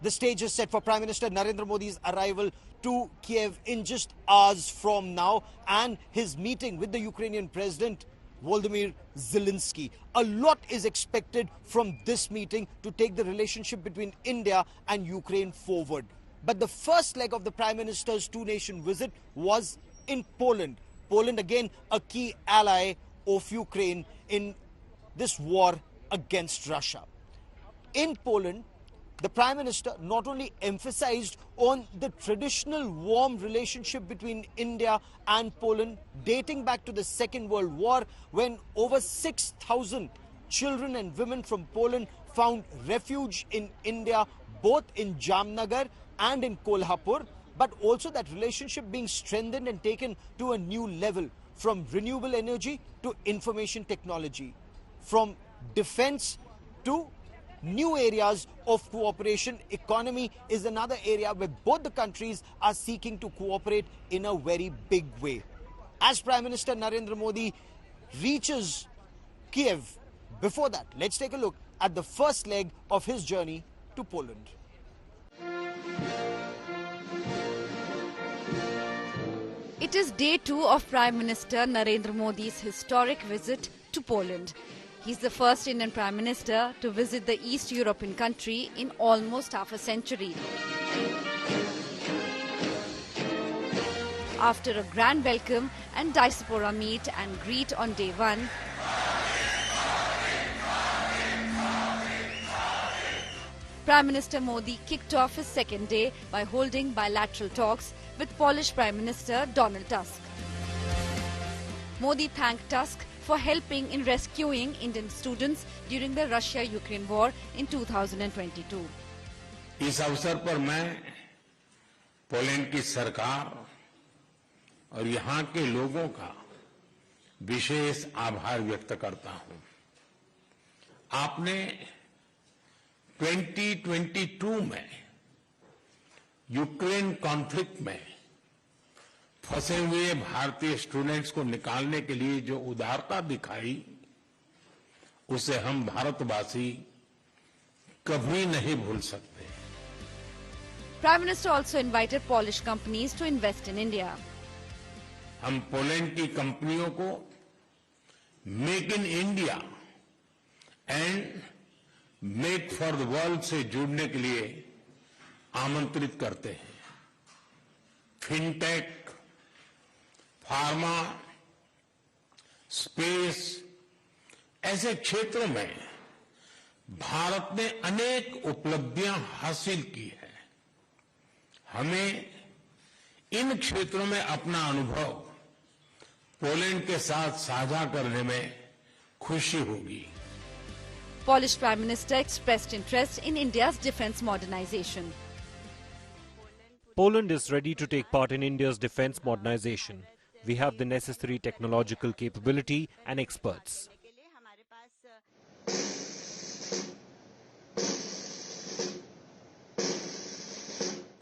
The stage is set for Prime Minister Narendra Modi's arrival to Kiev in just hours from now and his meeting with the Ukrainian President Volodymyr Zelensky. A lot is expected from this meeting to take the relationship between India and Ukraine forward. But the first leg of the Prime Minister's two-nation visit was in Poland. Poland, again, a key ally of Ukraine in this war against Russia. In Poland, the Prime Minister not only emphasized on the traditional warm relationship between India and Poland dating back to the Second World War, when over 6,000 children and women from Poland found refuge in India, both in Jamnagar and in Kolhapur, but also that relationship being strengthened and taken to a new level, from renewable energy to information technology, from defense to new areas of cooperation. Economy is another area where both the countries are seeking to cooperate in a very big way. As Prime Minister Narendra Modi reaches Kiev, before that, let's take a look at the first leg of his journey to Poland. It is day 2 of Prime Minister Narendra Modi's historic visit to Poland. He's the first Indian Prime Minister to visit the East European country in almost half a century. After a grand welcome and diaspora meet and greet on day 1, Prime Minister Modi kicked off his second day by holding bilateral talks with Polish Prime Minister Donald Tusk. Modi thanked Tusk for helping in rescuing Indian students during the Russia-Ukraine war in 2022. इस अवसर पर मैं Poland की सरकार और यहाँ के लोगों का विशेष आभार व्यक्त करता हूं। आपने 2022 में यूक्रेन कॉन्फ्लिक्ट में फंसे हुए भारतीय स्टूडेंट्स को निकालने के लिए जो उदारता दिखाई, उसे हम भारतवासी कभी नहीं भूल सकते। Prime Minister also invited Polish companies to invest in India. हम पोलैंड की कंपनियों को make in India and make for the world से जुड़ने के लिए आमंत्रित करते हैं। फिनटेक, फार्मा, स्पेस ऐसे क्षेत्रों में भारत ने अनेक उपलब्धियां हासिल की है। हमें इन क्षेत्रों में अपना अनुभव पोलैंड के साथ साझा करने में खुशी होगी। Polish Prime Minister expressed interest in India's defence modernization. Poland is ready to take part in India's defence modernization. We have the necessary technological capability and experts.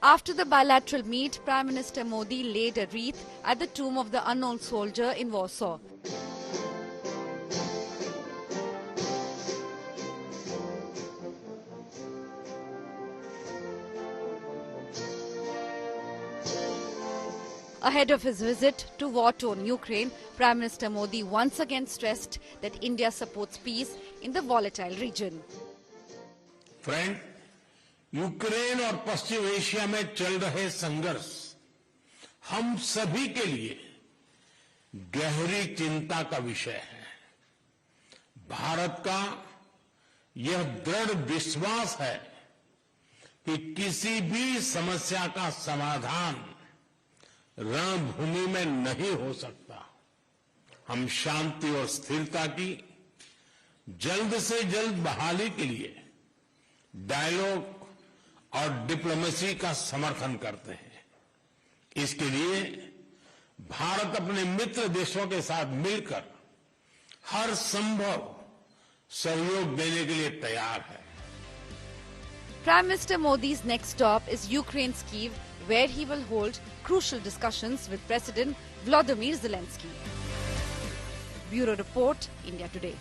After the bilateral meet, Prime Minister Modi laid a wreath at the tomb of the unknown soldier in Warsaw. Ahead of his visit to war-torn Ukraine, Prime Minister Modi once again stressed that India supports peace in the volatile region. Friend, Ukraine और पश्चिम Asia में चल रहे संघर्ष हम सभी के लिए गहरी चिंता का विषय है। भारत का यह दृढ़ विश्वास है कि किसी भी समस्या का समाधान रणभूमि में नहीं हो सकता। हम शांति और स्थिरता की जल्द से जल्द बहाली के लिए डायलॉग और डिप्लोमेसी का समर्थन करते हैं। इसके लिए भारत अपने मित्र देशों के साथ मिलकर हर संभव सहयोग देने के लिए तैयार है। Prime Minister Modi's next stop is Ukraine's Kyiv, where he will hold crucial discussions with President Volodymyr Zelensky. Bureau Report, India Today.